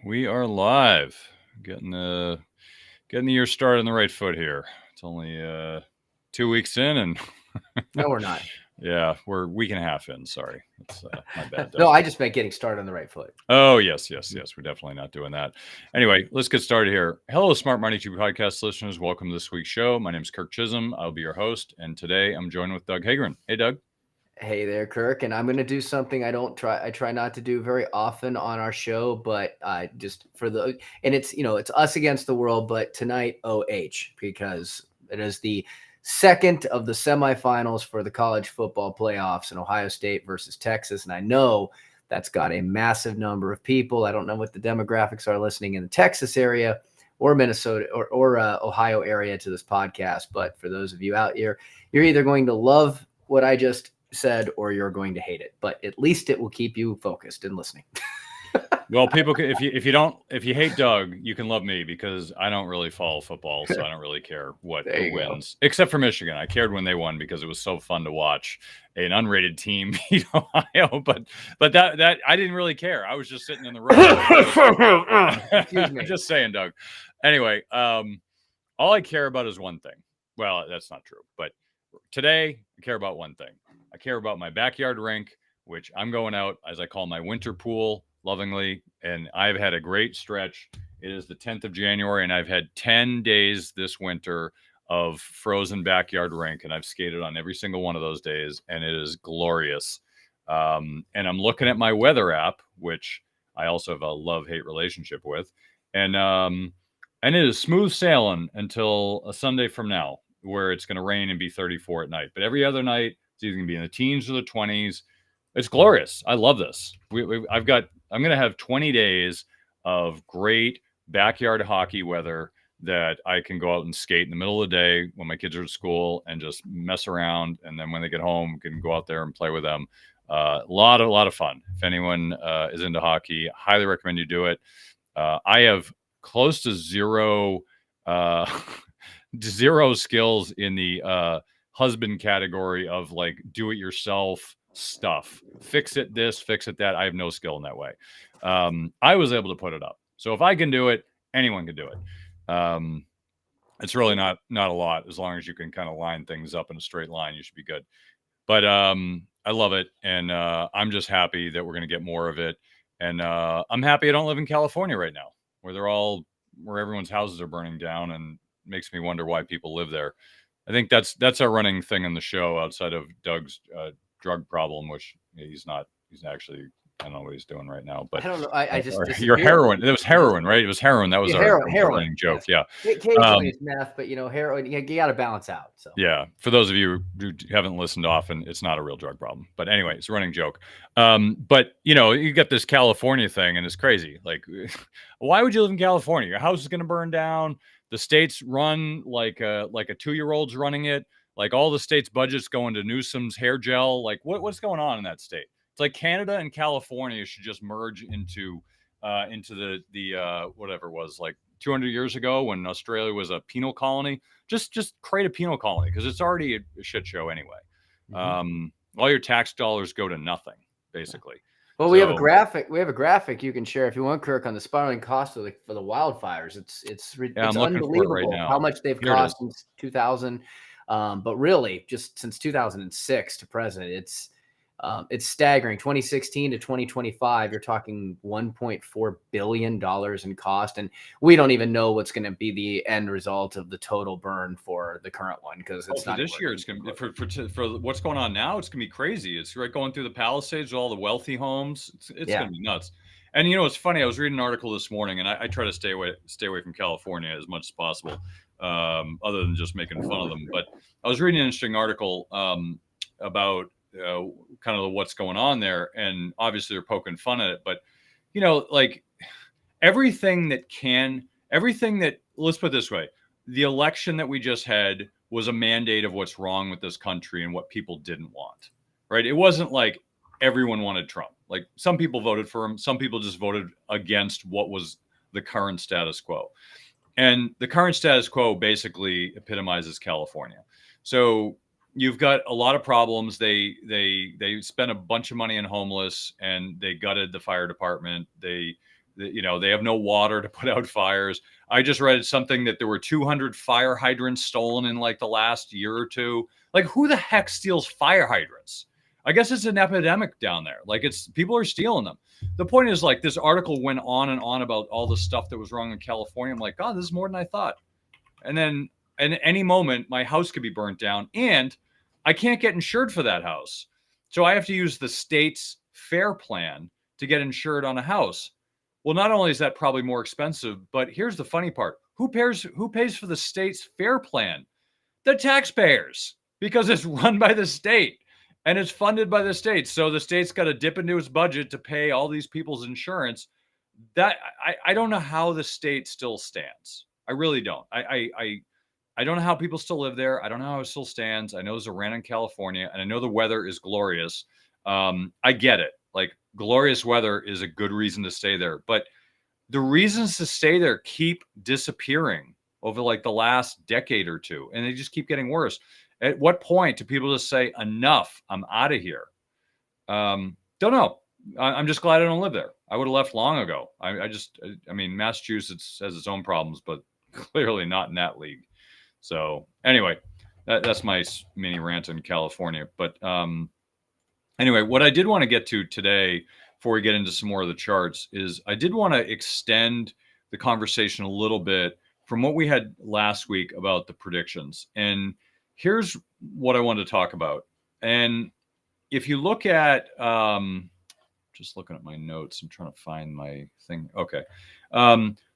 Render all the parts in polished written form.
We are live, getting the year started on the right foot here. It's only 2 weeks in, and No, we're not. yeah, we're a week and a half in. Sorry, that's my bad, No, Doug. I just meant getting started on the right foot. Oh yes, yes, yes. We're definitely not doing that. Anyway, let's get started here. Hello, Smart Money Tube podcast listeners. Welcome to this week's show. My name is Kirk Chisholm. I'll be your host, and today I'm joined with Doug Hagren. Hey, Doug. Hey there, Kirk, and I'm going to do something I try not to do very often on our show, but just for and it's us against the world, but tonight OH, because it is the second of the semifinals for the college football playoffs in Ohio State versus Texas, and I know that's got a massive number of people. I don't know what the demographics are listening in the Texas area or Minnesota or Ohio area to this podcast, but for those of you out here, you're either going to love what I just said or you're going to hate it, but at least it will keep you focused and listening. Well, people can, if you hate Doug, you can love me because I don't really follow football, so I don't really care who wins, except for Michigan. I cared when they won because it was so fun to watch an unrated team beat Ohio. But that I didn't really care. I was just sitting in the room. Excuse me. Just saying, Doug. Anyway, all I care about is one thing. Well, that's not true, but today I care about one thing. I care about my backyard rink, which I'm going out as I call my winter pool lovingly, and I've had a great stretch. It is the 10th of January, and I've had 10 days this winter of frozen backyard rink, and I've skated on every single one of those days, and it is glorious. And I'm looking at my weather app, which I also have a love-hate relationship with, and it is smooth sailing until a Sunday from now, where it's going to rain and be 34 at night. But every other night, it's either going to be in the teens or the 20s. It's glorious. I love this. I'm going to have 20 days of great backyard hockey weather that I can go out and skate in the middle of the day when my kids are at school and just mess around. And then when they get home, can go out there and play with them. A lot of fun. If anyone is into hockey, highly recommend you do it. I have close to zero skills in the husband category of like do it yourself stuff. Fix it this, fix it that. I have no skill in that way. I was able to put it up. So if I can do it, anyone can do it. It's really not a lot. As long as you can kind of line things up in a straight line, you should be good. But I love it. And I'm just happy that we're going to get more of it. And I'm happy I don't live in California right now, where everyone's houses are burning down, and makes me wonder why people live there. I think that's our running thing on the show outside of Doug's drug problem, which he's actually, I don't know what he's doing right now, but I don't know. I just your heroin. It was heroin, right? It was heroin. That was our running joke. Yes. Yeah. Occasionally it's meth, but heroin, you got to balance out. So yeah, for those of you who haven't listened often, it's not a real drug problem. But anyway, it's a running joke. But you get this California thing, and it's crazy. Like, why would you live in California? Your house is going to burn down. The state's run like a 2-year-old's running it. Like all the state's budgets going to Newsom's hair gel. Like what's going on in that state? It's like Canada and California should just merge into the whatever it was, like 200 years ago when Australia was a penal colony. Just create a penal colony because it's already a shit show anyway. Mm-hmm. All your tax dollars go to nothing, basically. Well, we have a graphic. We have a graphic you can share if you want, Kirk, on the spiraling cost for the wildfires. It's unbelievable right now how much they've cost since 2000. But really, just since 2006 to present, it's staggering. 2016 to 2025, you're talking $1.4 billion in cost, and we don't even know what's going to be the end result of the total burn for the current one because it's not this year. It's going to be for what's going on now. It's going to be crazy. It's right going through the Palisades, all the wealthy homes. It's going to be nuts. And it's funny. I was reading an article this morning, and I try to stay away from California as much as possible, other than just making fun of them. But I was reading an interesting article about kind of what's going on there, and obviously they're poking fun at it, but like everything that let's put it this way, the election that we just had was a mandate of what's wrong with this country and what people didn't want, right? It wasn't like everyone wanted Trump. Like some people voted for him, some people just voted against what was the current status quo, and the current status quo basically epitomizes California. So you've got a lot of problems. They spent a bunch of money on homeless, and they gutted the fire department. They You know, they have no water to put out fires. I just read something that there were 200 fire hydrants stolen in like the last year or two. Like, who the heck steals fire hydrants? I guess it's an epidemic down there. Like, it's people are stealing them. The point is, like, this article went on and on about all the stuff that was wrong in California. I'm like, God, this is more than I thought. And then at any moment, my house could be burnt down, and I can't get insured for that house. So I have to use the state's fair plan to get insured on a house. Well, not only is that probably more expensive, but here's the funny part. Who pays for the state's fair plan? The taxpayers, because it's run by the state and it's funded by the state. So the state's got to dip into its budget to pay all these people's insurance. That I don't know how the state still stands. I really don't. I don't know how people still live there. I don't know how it still stands. I know there's a rant in California, and I know the weather is glorious. I get it. Like, glorious weather is a good reason to stay there, but the reasons to stay there keep disappearing over like the last decade or two, and they just keep getting worse. At what point do people just say, enough, I'm out of here? Don't know. I'm just glad I don't live there. I would have left long ago. I mean, Massachusetts has its own problems, but clearly not in that league. So anyway, that's my mini rant in California. But anyway, what I did want to get to today, before we get into some more of the charts, is I did want to extend the conversation a little bit from what we had last week about the predictions. And here's what I wanted to talk about. And if you look at, just looking at my notes, I'm trying to find my thing. Okay.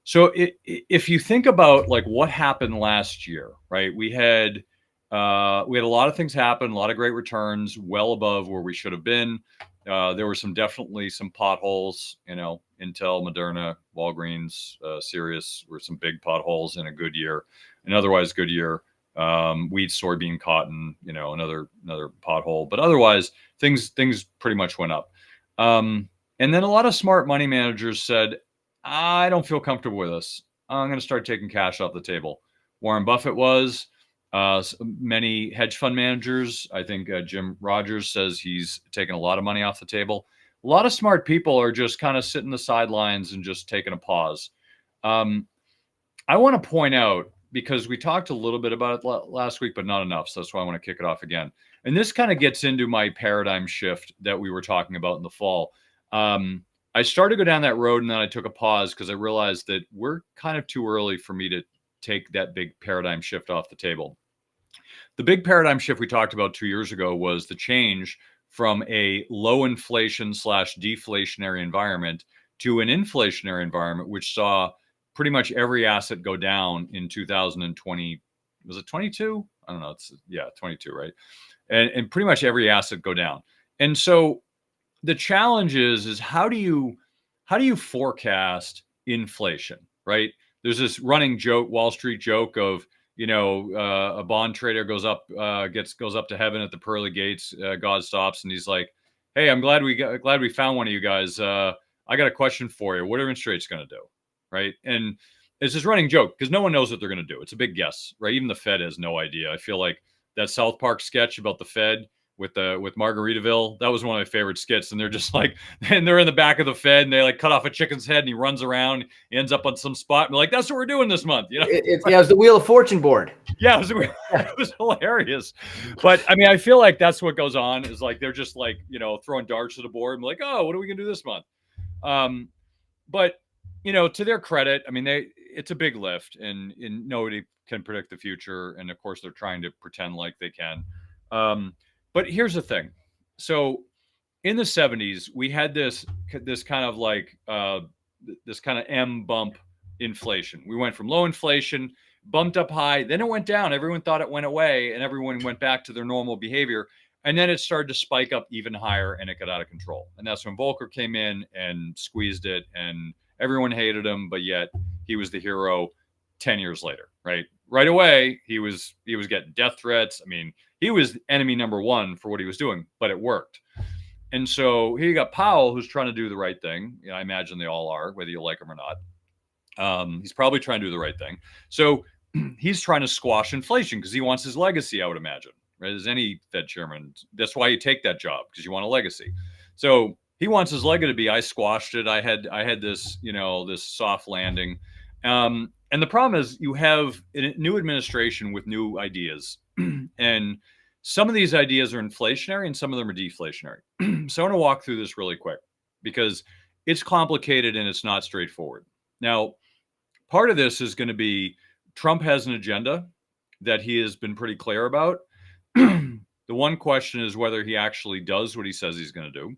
So if you think about like what happened last year, right? We had a lot of things happen, a lot of great returns, well above where we should have been. There were definitely some potholes, you know, Intel, Moderna, Walgreens, Sirius were some big potholes in a good year, an otherwise good year. Wheat, soybean, cotton, you know, another pothole, but otherwise things pretty much went up. And then a lot of smart money managers said, I don't feel comfortable with this. I'm going to start taking cash off the table. Warren Buffett was, many hedge fund managers. I think Jim Rogers says he's taken a lot of money off the table. A lot of smart people are just kind of sitting the sidelines and just taking a pause. I want to point out, because we talked a little bit about it last week, but not enough. So that's why I want to kick it off again. And this kind of gets into my paradigm shift that we were talking about in the fall. I started to go down that road, and then I took a pause because I realized that we're kind of too early for me to take that big paradigm shift off the table. The big paradigm shift we talked about 2 years ago was the change from a low inflation / deflationary environment to an inflationary environment, which saw pretty much every asset go down in 2020. Was it 22? I don't know. 22, right? And pretty much every asset go down. And so the challenge is how do you forecast inflation, right? There's this running joke, Wall Street joke of, you know, a bond trader goes up to heaven at the pearly gates. God stops and he's like, "Hey, I'm glad we found one of you guys. I got a question for you. What are interest rates going to do?" Right? And it's this running joke because no one knows what they're going to do. It's a big guess, right? Even the Fed has no idea. I feel like that South Park sketch about the Fed with Margaritaville, that was one of my favorite skits. And they're just like, and they're in the back of the Fed, and they like cut off a chicken's head, and he runs around, he ends up on some spot, and they're like, "That's what we're doing this month," you know? It was the Wheel of Fortune board. Yeah, it was hilarious. But I mean, I feel like that's what goes on, is like they're just like, you know, throwing darts at the board and like, "Oh, what are we gonna do this month?" But you know, to their credit, I mean, it's a big lift, and nobody can predict the future, and of course they're trying to pretend like they can. But here's the thing. So in the 70s, we had this kind of like this kind of M bump inflation. We went from low inflation, bumped up high, then it went down. Everyone thought it went away, and everyone went back to their normal behavior. And then it started to spike up even higher, and it got out of control. And that's when Volcker came in and squeezed it, and everyone hated him, but yet he was the hero 10 years later, right? Right away, he was getting death threats. I mean, he was enemy number one for what he was doing, but it worked. And so here you got Powell, who's trying to do the right thing. You know, I imagine they all are, whether you like him or not. He's probably trying to do the right thing. So he's trying to squash inflation because he wants his legacy, I would imagine, right? As any Fed chairman, that's why you take that job, because you want a legacy. So He wants his Lego to be. I squashed it. I had this, this soft landing. And the problem is you have a new administration with new ideas, and some of these ideas are inflationary and some of them are deflationary. So I want to walk through this really quick because it's complicated and it's not straightforward. Now, part of this is going to be Trump has an agenda that he has been pretty clear about. The one question is whether he actually does what he says he's going to do.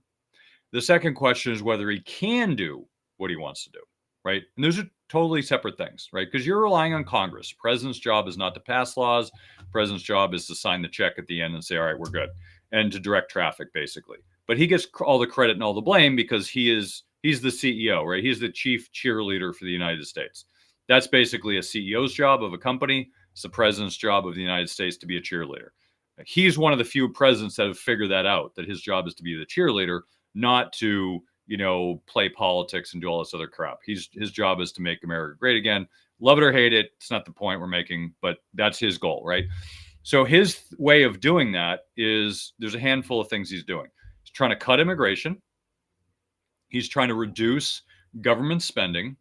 The second question is whether he can do what he wants to do, right? And those are totally separate things, right? Because you're relying on Congress. President's job is not to pass laws. President's job is to sign the check at the end and say, all right, we're good, and to direct traffic, basically. But he gets all the credit and all the blame because he's the CEO, right? He's the chief cheerleader for the United States. That's basically a CEO's job of a company. It's the president's job of the United States to be a cheerleader. He's one of the few presidents that have figured that out, that his job is to be the cheerleader, not to, play politics and do all this other crap. His job is to make America great again. Love it or hate it, it's not the point we're making, but that's his goal, right? So his way of doing that is there's a handful of things he's doing. He's trying to cut immigration. He's trying to reduce government spending.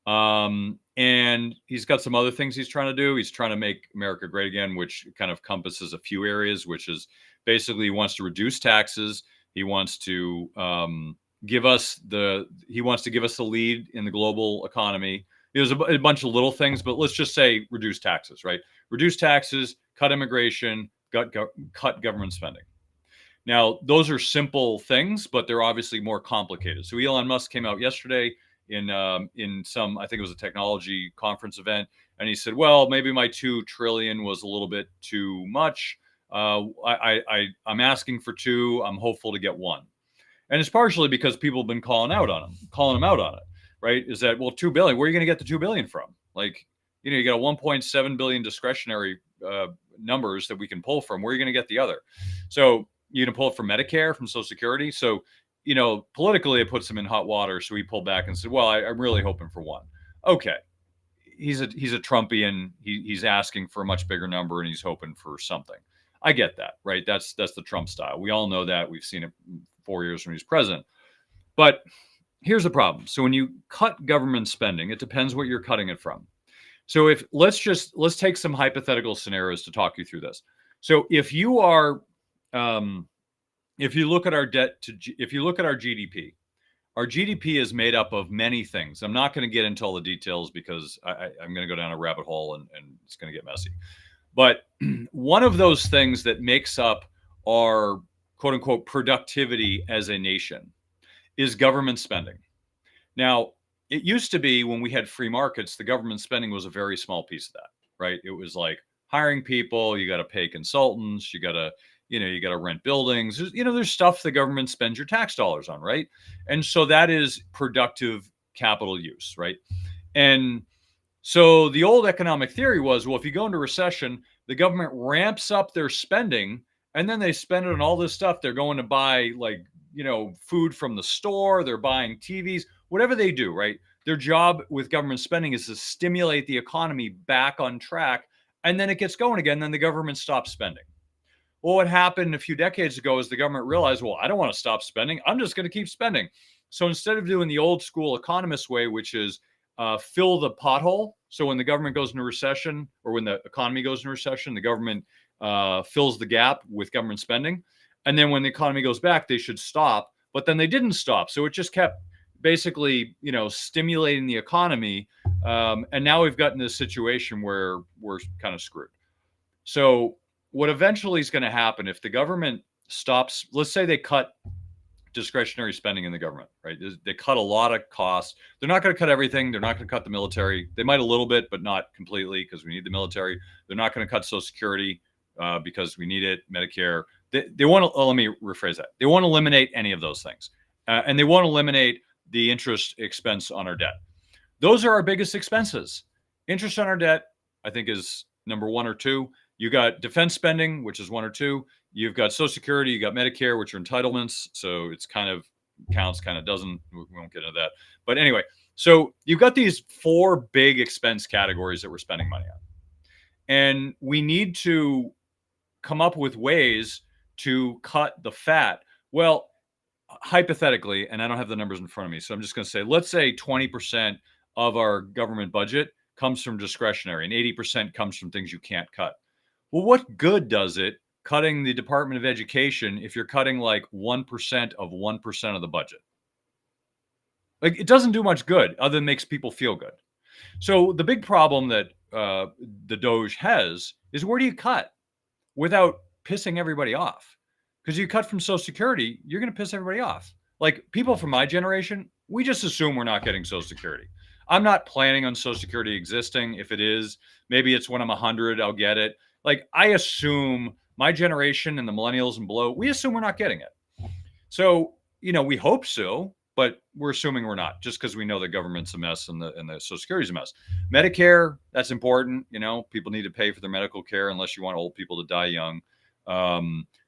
And he's got some other things he's trying to do. He's trying to make America great again, which kind of encompasses a few areas, which is basically he wants to reduce taxes. He wants to give us the lead in the global economy. There's a bunch of little things, but let's just say reduce taxes, right? Reduce taxes, cut immigration, cut government spending. Now, those are simple things, but they're obviously more complicated. So Elon Musk came out yesterday in some, I think it was a technology conference event, and he said, well, maybe my 2 trillion was a little bit too much. I'm asking for 2. I'm hopeful to get 1. And it's partially because people have been calling him out on it, right? Is that, well, 2 billion, where are you going to get the 2 billion from? Like, you got a 1.7 billion discretionary numbers that we can pull from. Where are you going to get the other? So you're going to pull it from Medicare, from Social Security. So, politically it puts him in hot water. So he pulled back and said, well, I'm really hoping for 1. Okay. He's a Trumpian. He's asking for a much bigger number and he's hoping for something. I get that, right? That's the Trump style. We all know that. We've seen it 4 years when he's president. But here's the problem. So when you cut government spending, it depends what you're cutting it from. So let's take some hypothetical scenarios to talk you through this. So if you are, if you look at our GDP, our GDP is made up of many things. I'm not going to get into all the details because I'm going to go down a rabbit hole and it's going to get messy. But one of those things that makes up our quote unquote productivity as a nation is government spending. Now, it used to be when we had free markets, the government spending was a very small piece of that, right? It was like hiring people, you got to pay consultants, you got to rent buildings. There's stuff the government spends your tax dollars on, right? And so that is productive capital use, right? And so the old economic theory was, well, if you go into recession, the government ramps up their spending and then they spend it on all this stuff. They're going to buy food from the store, they're buying TVs, whatever they do, right? Their job with government spending is to stimulate the economy back on track. And then it gets going again. Then the government stops spending. Well, what happened a few decades ago is the government realized, well, I don't want to stop spending. I'm just going to keep spending. So instead of doing the old school economist way, which is fill the pothole. So when the government goes into recession or when the economy goes into recession, the government fills the gap with government spending. And then when the economy goes back, they should stop. But then they didn't stop. So it just kept basically, stimulating the economy. And now we've gotten this situation where we're kind of screwed. So what eventually is going to happen if the government stops, let's say they cut discretionary spending in the government, right? They cut a lot of costs. They're not going to cut everything. They're not going to cut the military. They might a little bit, but not completely because we need the military. They're not going to cut Social Security because we need it, Medicare. They want to, let me rephrase that. They won't eliminate any of those things. And they won't eliminate the interest expense on our debt. Those are our biggest expenses. Interest on our debt, I think, is number 1 or 2. You got defense spending, which is 1 or 2. You've got Social Security, you got Medicare, which are entitlements. So it's kind of counts, kind of doesn't. We won't get into that. But anyway, so you've got these 4 big expense categories that we're spending money on. And we need to come up with ways to cut the fat. Well, hypothetically, and I don't have the numbers in front of me, so I'm just going to say, let's say 20% of our government budget comes from discretionary and 80% comes from things you can't cut. Well, what good does it cutting the Department of Education if you're cutting like 1% of 1% of the budget? Like, it doesn't do much good other than makes people feel good. So the big problem that the Doge has is, where do you cut without pissing everybody off? Because you cut from Social Security, you're going to piss everybody off. Like, people from my generation, we just assume we're not getting Social Security. I'm not planning on Social Security existing. If it is, maybe it's when I'm 100, I'll get it. Like, I assume my generation and the millennials and below, we assume we're not getting it. So, we hope so, but we're assuming we're not, just because we know the government's a mess and the Social Security's a mess. Medicare, that's important. People need to pay for their medical care unless you want old people to die young.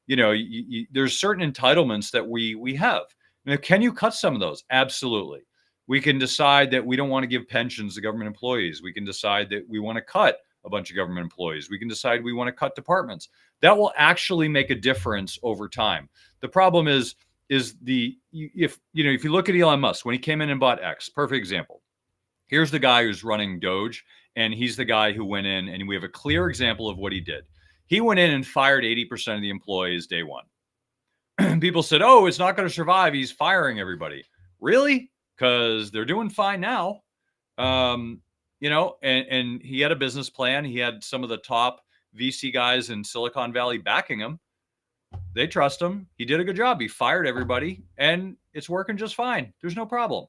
There's certain entitlements that we have. Now, can you cut some of those? Absolutely. We can decide that we don't want to give pensions to government employees. We can decide that we want to cut a bunch of government employees. We can decide we want to cut departments. That will actually make a difference over time. The problem is if you look at Elon Musk, when he came in and bought X, perfect example. Here's the guy who's running Doge, and he's the guy who went in, and we have a clear example of what he did. He went in and fired 80% of the employees day one. People said, oh, it's not going to survive. He's firing everybody. Really? Because they're doing fine now. And he had a business plan. He had some of the top VC guys in Silicon Valley backing him. They trust him. He did a good job. He fired everybody, and it's working just fine. There's no problem.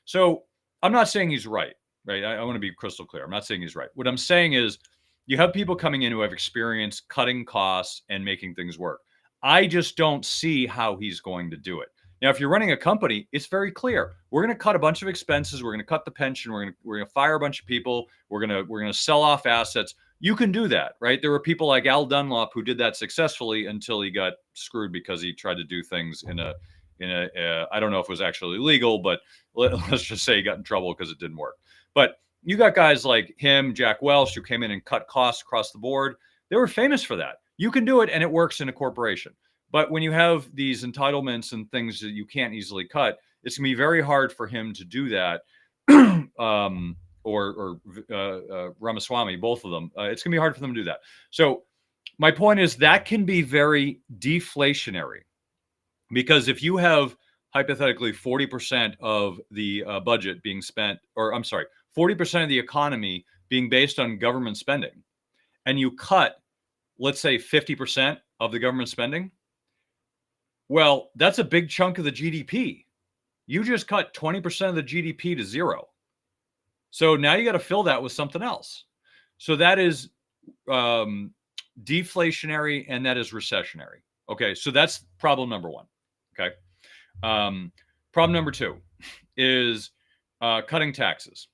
So I'm not saying he's right? I want to be crystal clear. I'm not saying he's right. What I'm saying is, you have people coming in who have experience cutting costs and making things work. I just don't see how he's going to do it. Now, if you're running a company, it's very clear. We're going to cut a bunch of expenses. We're going to cut the pension. We're going to fire a bunch of people. We're going to sell off assets. You can do that, right? There were people like Al Dunlop who did that successfully until he got screwed because he tried to do things in a I don't know if it was actually legal, but let's just say he got in trouble because it didn't work. But you got guys like him, Jack Welch, who came in and cut costs across the board. They were famous for that. You can do it, and it works in a corporation. But when you have these entitlements and things that you can't easily cut, it's going to be very hard for him to do that. Or Ramaswamy, both of them. It's going to be hard for them to do that. So my point is, that can be very deflationary, because if you have hypothetically 40% of the budget being spent, or I'm sorry, 40% of the economy being based on government spending, and you cut, let's say, 50% of the government spending, well, that's a big chunk of the GDP. You just cut 20% of the GDP to zero. So now you got to fill that with something else. So that is deflationary, and that is recessionary. Okay, so that's problem number one. Okay. Problem number two is cutting taxes.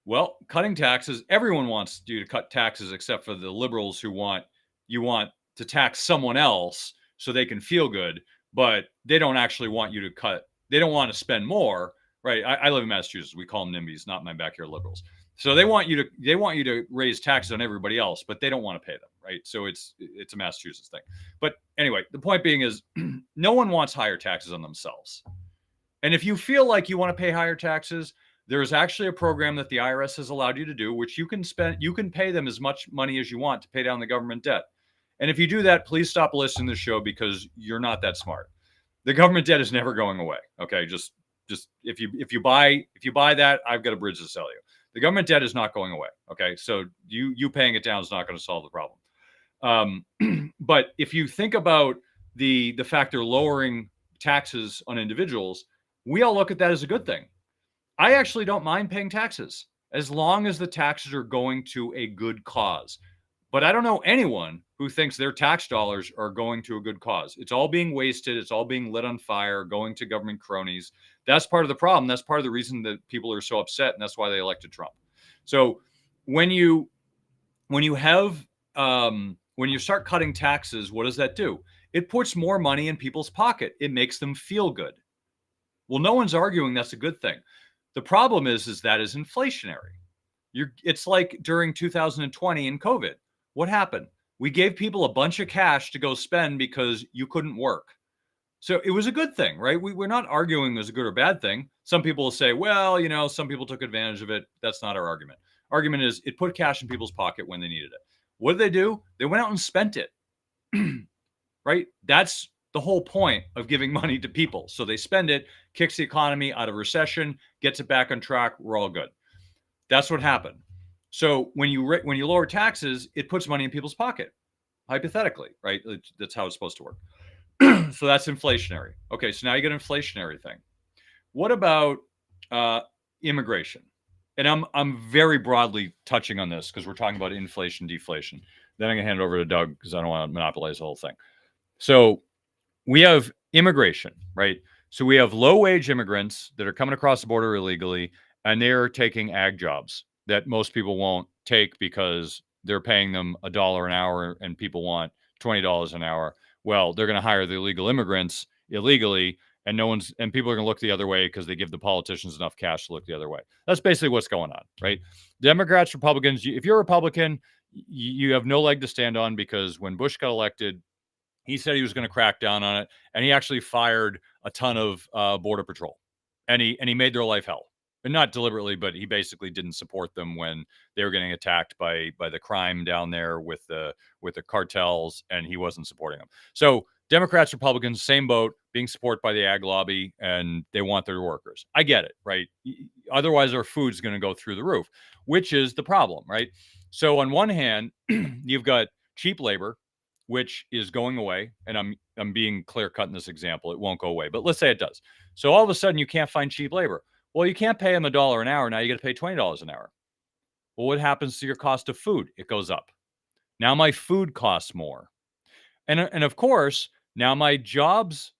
Well, cutting taxes, everyone wants you to cut taxes except for the liberals who want to tax someone else so they can feel good, but they don't actually want you to cut. They don't want to spend more, right? I live in Massachusetts. We call them NIMBYs, not my backyard liberals. So they want you to raise taxes on everybody else, but they don't want to pay them, right? So it's a Massachusetts thing. But anyway, the point being is, no one wants higher taxes on themselves. And if you feel like you want to pay higher taxes, there is actually a program that the IRS has allowed you to do, which you can pay them as much money as you want to pay down the government debt. And if you do that, please stop listening to the show, because you're not that smart. The government debt is never going away. Okay, just if you buy that, I've got a bridge to sell you. The government debt is not going away. Okay, so you paying it down is not going to solve the problem. But if you think about the fact they're lowering taxes on individuals, we all look at that as a good thing. I actually don't mind paying taxes as long as the taxes are going to a good cause. But I don't know anyone who thinks their tax dollars are going to a good cause. It's all being wasted. It's all being lit on fire, going to government cronies. That's part of the problem. That's part of the reason that people are so upset, and that's why they elected Trump. So when you start cutting taxes, what does that do? It puts more money in people's pocket. It makes them feel good. Well, no one's arguing that's a good thing. The problem is that is inflationary. It's like during 2020 in COVID. What happened? We gave people a bunch of cash to go spend because you couldn't work. So it was a good thing, right? We're not arguing it was a good or bad thing. Some people will say, well, some people took advantage of it. That's not our argument. Argument is it put cash in people's pocket when they needed it. What did they do? They went out and spent it, right? That's the whole point of giving money to people. So they spend it, kicks the economy out of recession, gets it back on track. We're all good. That's what happened. So when you lower taxes, it puts money in people's pocket, hypothetically, right? That's how it's supposed to work. So that's inflationary. Okay, so now you get an inflationary thing. What about immigration? And I'm very broadly touching on this because we're talking about inflation, deflation. Then I'm gonna hand it over to Doug because I don't want to monopolize the whole thing. So we have immigration, right? So we have low wage immigrants that are coming across the border illegally, and they're taking ag jobs that most people won't take because they're paying them $1 an hour and people want $20 an hour. Well, they're going to hire the illegal immigrants illegally, and people are going to look the other way because they give the politicians enough cash to look the other way. That's basically what's going on, right? Democrats, Republicans, if you're a Republican, you have no leg to stand on because when Bush got elected, he said he was going to crack down on it, and he actually fired a ton of border patrol, and he made their life hell, and not deliberately, but he basically didn't support them when they were getting attacked by the crime down there with the cartels, and he wasn't supporting them. So Democrats, Republicans, same boat, being supported by the ag lobby, and they want their workers. I get it, right? Otherwise, our food's going to go through the roof, which is the problem, right? So on one hand, you've got cheap labor, which is going away, and I'm being clear cut in this example. It won't go away, but let's say it does. So all of a sudden, you can't find cheap labor. Well, you can't pay them $1 an hour. Now you got to pay $20 an hour. Well, what happens to your cost of food? It goes up. Now my food costs more, and of course now the jobs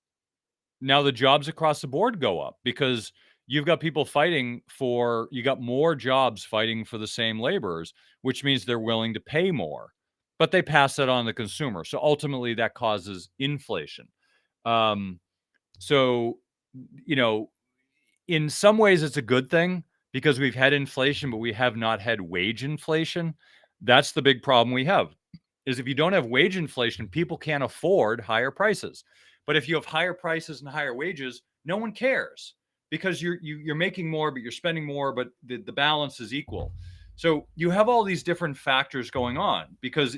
across the board go up because you've got people you got more jobs fighting for the same laborers, which means they're willing to pay more, but they pass that on to the consumer. So ultimately that causes inflation. Um, so, in some ways it's a good thing because we've had inflation, but we have not had wage inflation. That's the big problem we have is if you don't have wage inflation, people can't afford higher prices. But if you have higher prices and higher wages, no one cares because you're making more, but you're spending more, but the balance is equal. So you have all these different factors going on because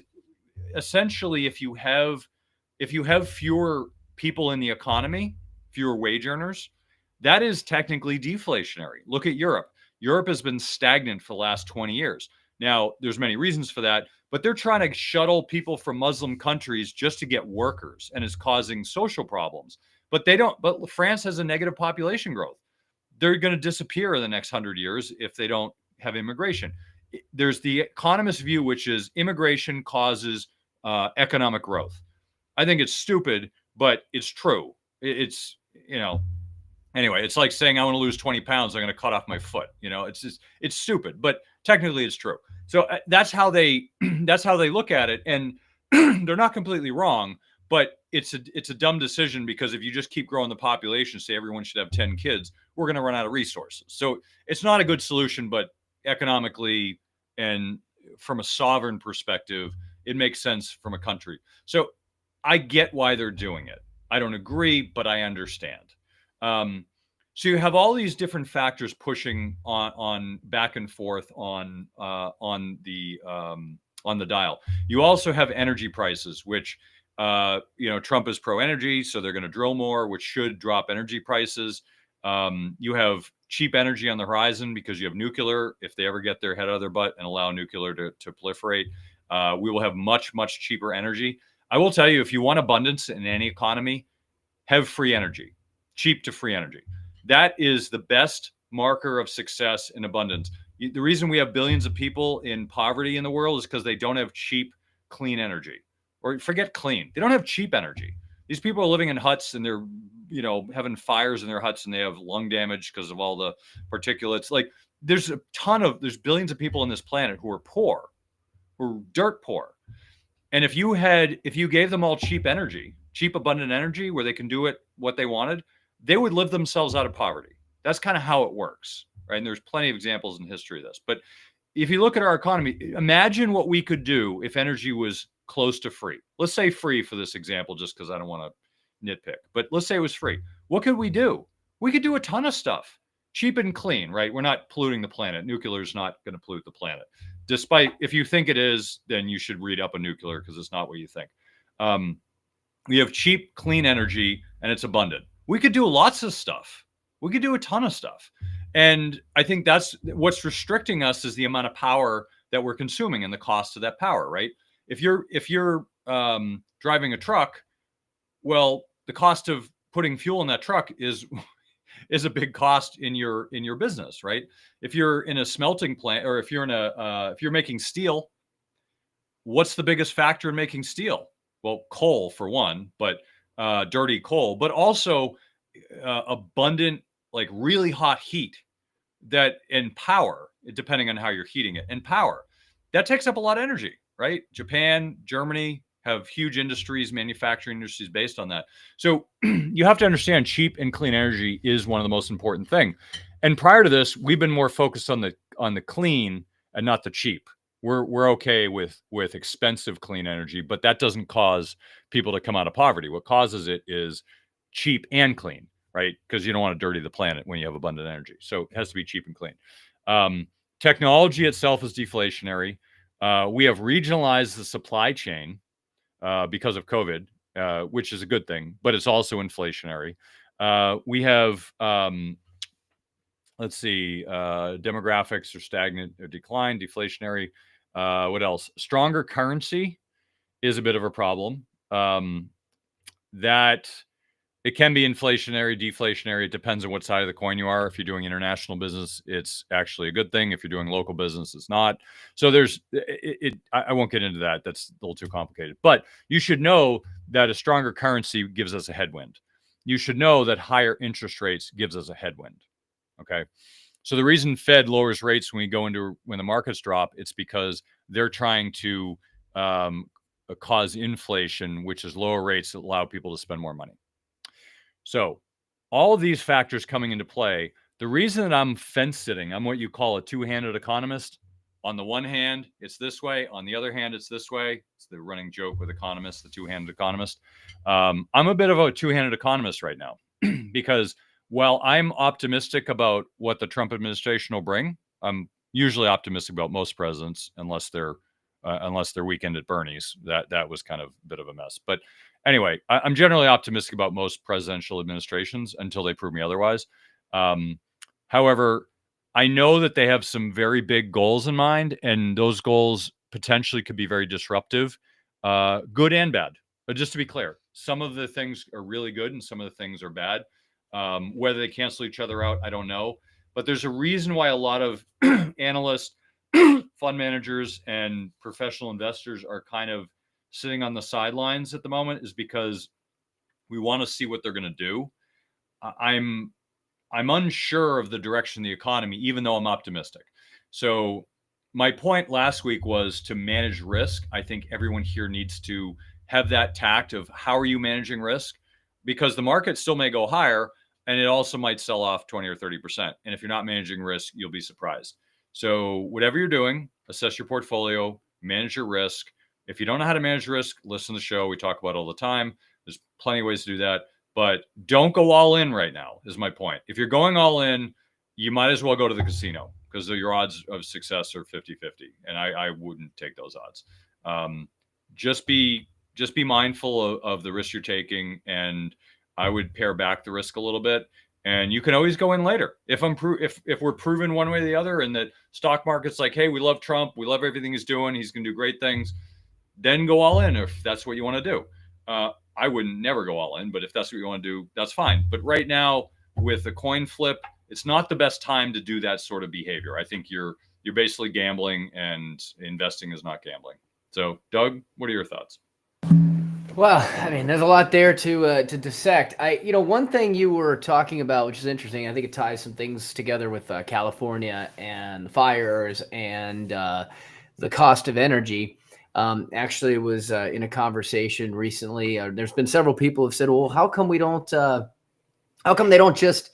essentially if you have fewer people in the economy, fewer wage earners, that is technically deflationary. Look at Europe. Europe has been stagnant for the last 20 years. Now, there's many reasons for that, but they're trying to shuttle people from Muslim countries just to get workers, and it's causing social problems. But France has a negative population growth. They're going to disappear in the next 100 years if they don't have immigration. There's the economist view, which is immigration causes economic growth. I think it's stupid, but it's true. It's, anyway, it's like saying I want to lose 20 pounds, I'm going to cut off my foot. It's stupid, but technically it's true. So that's how they look at it, and they're not completely wrong, but it's a dumb decision because if you just keep growing the population, say everyone should have 10 kids, we're going to run out of resources. So it's not a good solution, but economically and from a sovereign perspective, it makes sense from a country. So I get why they're doing it. I don't agree, but I understand. So you have all these different factors pushing on back and forth on the dial. You also have energy prices, which Trump is pro energy, so they're going to drill more, which should drop energy prices. You have cheap energy on the horizon because you have nuclear. If they ever get their head out of their butt and allow nuclear to proliferate, we will have much, much cheaper energy. I will tell you, if you want abundance in any economy, have free energy, cheap to free energy. That is the best marker of success and abundance. The reason we have billions of people in poverty in the world is because they don't have cheap, clean energy. Or forget clean. They don't have cheap energy. These people are living in huts and they're, having fires in their huts and they have lung damage because of all the particulates. Like there's billions of people on this planet who are poor, who are dirt poor. And if you gave them all cheap energy, cheap, abundant energy where they can do it what they wanted, they would live themselves out of poverty. That's kind of how it works, right? And there's plenty of examples in history of this. But if you look at our economy, imagine what we could do if energy was close to free. Let's say free for this example, just because I don't want to nitpick, but let's say it was free. What could we do? We could do a ton of stuff, cheap and clean, right? We're not polluting the planet. Nuclear is not going to pollute the planet. Despite, if you think it is, then you should read up on nuclear because it's not what you think. We have cheap, clean energy, and it's abundant. We could do lots of stuff. We could do a ton of stuff. And I think that's what's restricting us is the amount of power that we're consuming and the cost of that power, right? If you're driving a truck, well, the cost of putting fuel in that truck is a big cost in your business, right? If you're in a smelting plant, or if you're in if you're making steel, what's the biggest factor in making steel? Well, coal for one, but dirty coal, but also abundant, like really hot heat that and power, depending on how you're heating it, and power that takes up a lot of energy, right? Japan, Germany have huge industries, manufacturing industries based on that. So you have to understand cheap and clean energy is one of the most important thing. And prior to this, we've been more focused on the clean and not the cheap. We're okay with expensive clean energy, but that doesn't cause people to come out of poverty. What causes it is cheap and clean, right? Because you don't want to dirty the planet when you have abundant energy. So it has to be cheap and clean. Technology itself is deflationary. We have regionalized the supply chain because of COVID, which is a good thing, but it's also inflationary. We have, let's see, demographics are stagnant or decline, deflationary. What else? Stronger currency is a bit of a problem. That it can be inflationary, deflationary. It depends on what side of the coin you are. If you're doing international business, it's actually a good thing. If you're doing local business, it's not. So there's I won't get into that. That's a little too complicated. But you should know that a stronger currency gives us a headwind. You should know that higher interest rates gives us a headwind. Okay. So the reason Fed lowers rates when the markets drop, it's because they're trying to cause inflation, which is lower rates that allow people to spend more money. So all of these factors coming into play, the reason that I'm fence sitting, I'm what you call a two-handed economist. On the one hand, it's this way. On the other hand, it's this way. It's the running joke with economists, the two-handed economist. I'm a bit of a two-handed economist right now because while I'm optimistic about what the Trump administration will bring, I'm usually optimistic about most presidents, unless they're weekend at Bernie's. That was kind of a bit of a mess. But anyway, I'm generally optimistic about most presidential administrations until they prove me otherwise. However, I know that they have some very big goals in mind, and those goals potentially could be very disruptive, good and bad. But just to be clear, some of the things are really good and some of the things are bad. Whether they cancel each other out, I don't know. But there's a reason why a lot of analysts, fund managers, and professional investors are kind of sitting on the sidelines at the moment, is because we want to see what they're going to do. I'm unsure of the direction of the economy, even though I'm optimistic. So my point last week was to manage risk. I think everyone here needs to have that tact of how are you managing risk, because the market still may go higher and it also might sell off 20 or 30%. And if you're not managing risk, you'll be surprised. So whatever you're doing, assess your portfolio, manage your risk. If you don't know how to manage risk, listen to the show. We talk about it all the time. There's plenty of ways to do that, but don't go all in right now is my point. If you're going all in, you might as well go to the casino because your odds of success are 50-50. And I wouldn't take those odds. Just be mindful of the risk you're taking, and I would pare back the risk a little bit. And you can always go in later. If we're proven one way or the other, and that stock market's like, hey, we love Trump, we love everything he's doing, he's going to do great things, then go all in if that's what you want to do. I wouldn't never go all in, but if that's what you want to do, that's fine. But right now, with a coin flip, it's not the best time to do that sort of behavior. I think you're basically gambling, and investing is not gambling. So, Doug, what are your thoughts? Well, I mean, there's a lot there to dissect. One thing you were talking about, which is interesting, I think it ties some things together with California and the fires and the cost of energy. Actually, was in a conversation recently. There's been several people who have said, "Well, how come they don't just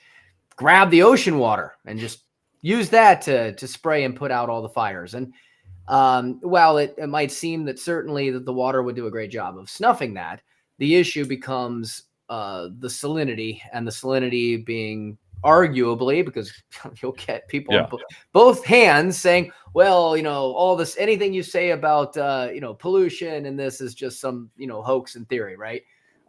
grab the ocean water and just use that to spray and put out all the fires?" And while it might seem that certainly that the water would do a great job of snuffing that, the issue becomes the salinity, and the salinity being arguably, because you'll get people on both hands saying, well, all this, anything you say about, pollution and this is just some, hoax and theory, right?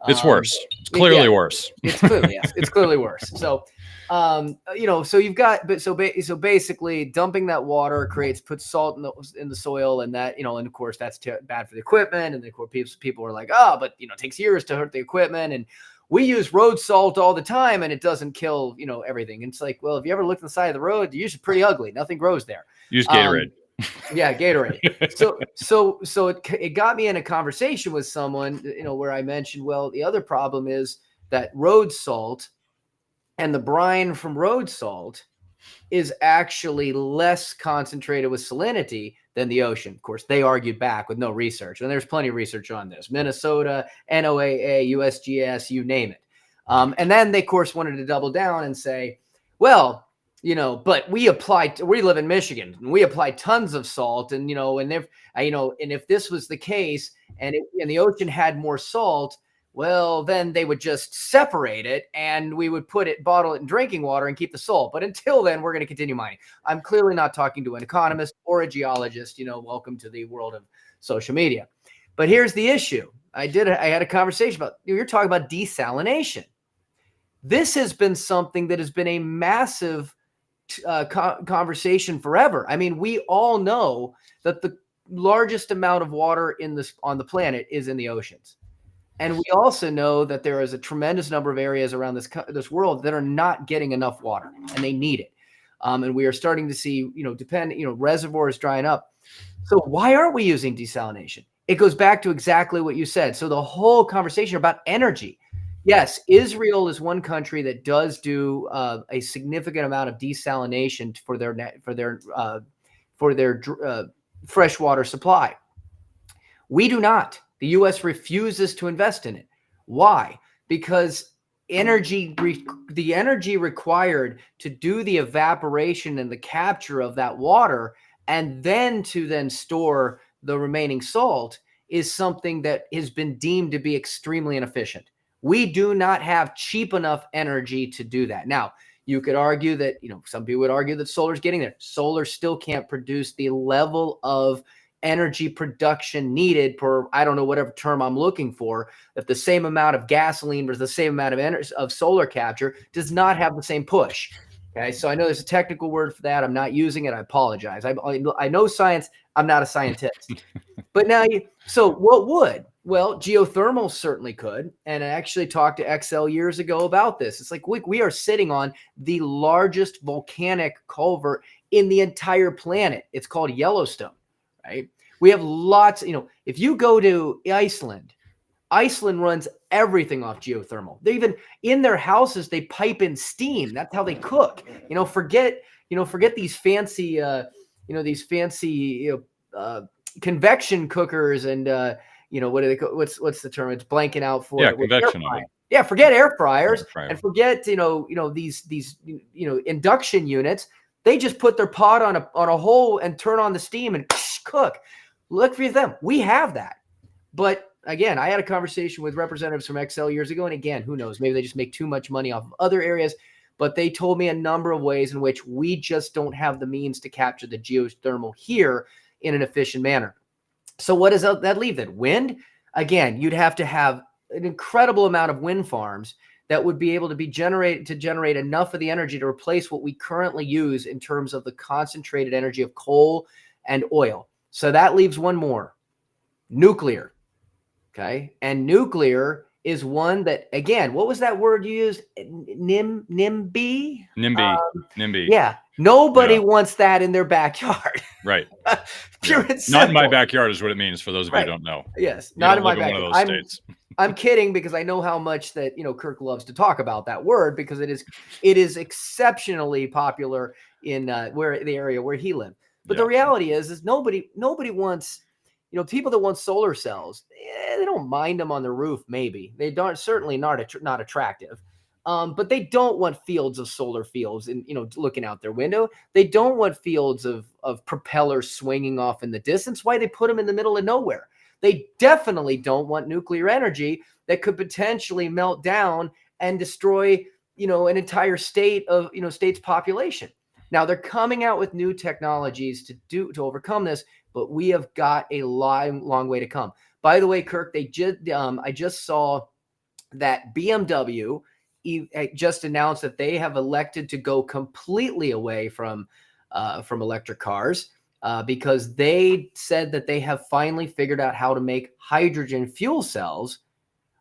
It's worse. It's clearly worse. It's clearly, yes, it's clearly worse. So, so you've got, so basically dumping that water puts salt in the soil, and that, and of course that's bad for the equipment. And of course people are like, oh, but it takes years to hurt the equipment. And we use road salt all the time and it doesn't kill, everything. And it's like, well, if you ever looked on the side of the road, they're usually pretty ugly. Nothing grows there. Use Gatorade. Yeah, Gatorade. So it got me in a conversation with someone, where I mentioned, well, the other problem is that road salt and the brine from road salt is actually less concentrated with salinity than the ocean. Of course, they argued back with no research, and there's plenty of research on this. Minnesota, NOAA, USGS, you name it. And then they, of course, wanted to double down and say, well, but we live in Michigan and we apply tons of salt, and, and if this was the case and the ocean had more salt, well, then they would just separate it and we would bottle it in drinking water and keep the salt. But until then, we're going to continue mining. I'm clearly not talking to an economist or a geologist. Welcome to the world of social media. But here's the issue. I had a conversation about, you're talking about desalination. This has been something that has been a massive conversation forever. I mean, we all know that the largest amount of water on the planet is in the oceans. And we also know that there is a tremendous number of areas around this world that are not getting enough water, and they need it. And we are starting to see, reservoirs drying up. So why aren't we using desalination? It goes back to exactly what you said. So the whole conversation about energy. Yes, Israel is one country that does do a significant amount of desalination for their freshwater supply. We do not. The U.S. refuses to invest in it. Why? Because the energy required to do the evaporation and the capture of that water, and then to store the remaining salt, is something that has been deemed to be extremely inefficient. We do not have cheap enough energy to do that. Now, you could argue that, some people would argue that solar's getting there. Solar still can't produce the level of energy production needed per, I don't know, whatever term I'm looking for. If the same amount of gasoline versus the same amount of energy of solar capture does not have the same push. Okay, so I know there's a technical word for that. I'm not using it. I apologize. I know science. I'm not a scientist. But now, so what would? Well, geothermal certainly could. And I actually talked to XL years ago about this. It's like we are sitting on the largest volcanic culvert in the entire planet. It's called Yellowstone, right? We have lots, if you go to Iceland runs everything off geothermal. They even, in their houses, they pipe in steam. That's how they cook. Forget these fancy, convection cookers and, what do they call, what's the term? It's blanking out for it. Convection. Yeah, forget air fryers and forget, these induction units. They just put their pot on a hole and turn on the steam and cook. Look for them. We have that. But again, I had a conversation with representatives from XL years ago. And again, who knows? Maybe they just make too much money off of other areas. But they told me a number of ways in which we just don't have the means to capture the geothermal here in an efficient manner. So what does that leave then? Wind? Again, you'd have to have an incredible amount of wind farms that would be able to generate enough of the energy to replace what we currently use in terms of the concentrated energy of coal and oil. So that leaves one more, nuclear. Okay. And nuclear is one that, again, what was that word you used? NIMBY? NIMBY. Yeah. Nobody wants that in their backyard. Right. Pure and simple. Not in my backyard is what it means for those of you who don't know. Yes. Not in my backyard. I'm kidding, because I know how much that, Kirk loves to talk about that word, because it is exceptionally popular in the area where he lived. But the reality is nobody wants, people that want solar cells, they don't mind them on the roof. Maybe they don't, certainly not attractive. But they don't want fields of solar fields and, looking out their window. They don't want fields of propellers swinging off in the distance. Why they put them in the middle of nowhere? They definitely don't want nuclear energy that could potentially melt down and destroy, an entire state of, state's population. Now they're coming out with new technologies to overcome this, but we have got a long way to come. By the way, Kirk, I just saw that BMW just announced that they have elected to go completely away from electric cars because they said that they have finally figured out how to make hydrogen fuel cells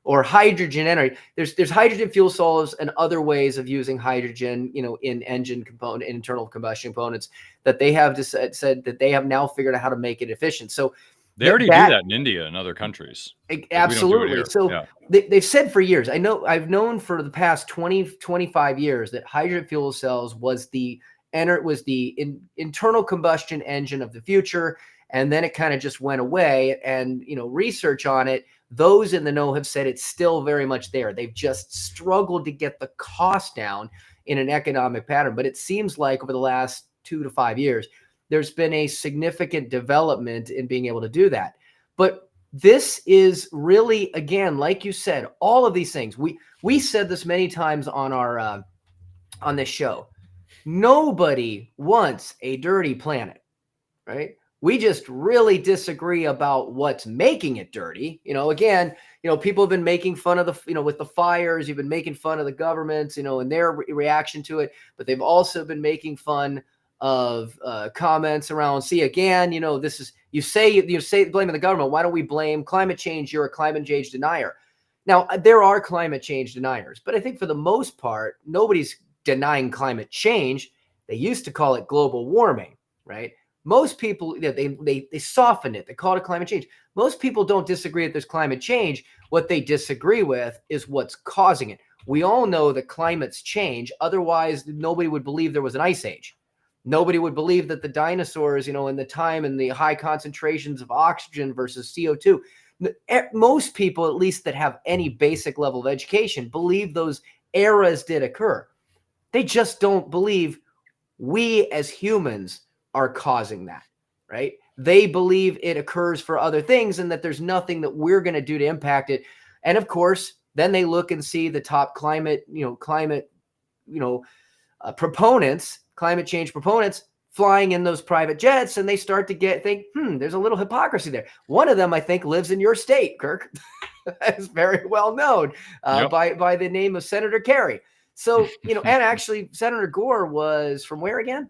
or hydrogen energy. There's hydrogen fuel cells and other ways of using hydrogen, in engine component, internal combustion components that they have said that they have now figured out how to make it efficient. So they already do that in India and other countries. Absolutely. We don't do it so yeah. they've said for years, I've known for the past 25 years that hydrogen fuel cells was the internal combustion engine of the future. And then it kind of just went away. And, research on it, those in the know have said it's still very much there. They've just struggled to get the cost down in an economic pattern. But it seems like over the last 2 to 5 years, there's been a significant development in being able to do that. But this is really, again, like you said, all of these things. We said this many times on our on this show. Nobody wants a dirty planet, right? We just really disagree about what's making it dirty. Again, people have been making fun of with the fires, you've been making fun of the governments, and their reaction to it, but they've also been making fun of comments around, see, again, this is, you say blaming the government. Why don't we blame climate change? You're a climate change denier. Now, there are climate change deniers, but I think for the most part, nobody's denying climate change. They used to call it global warming, right? Most people, they soften it. They call it climate change. Most people don't disagree that there's climate change. What they disagree with is what's causing it. We all know that climates change. Otherwise, nobody would believe there was an ice age. Nobody would believe that the dinosaurs, in the time and the high concentrations of oxygen versus CO2. Most people, at least that have any basic level of education, believe those eras did occur. They just don't believe we as humans are causing that, right? They believe it occurs for other things and that there's nothing that we're going to do to impact it. And of course, then they look and see the top climate proponents, climate change proponents flying in those private jets, and they start to think, there's a little hypocrisy there. One of them, I think, lives in your state, Kirk. That's very well known by the name of Senator Kerry. So, and actually Senator Gore was from where again?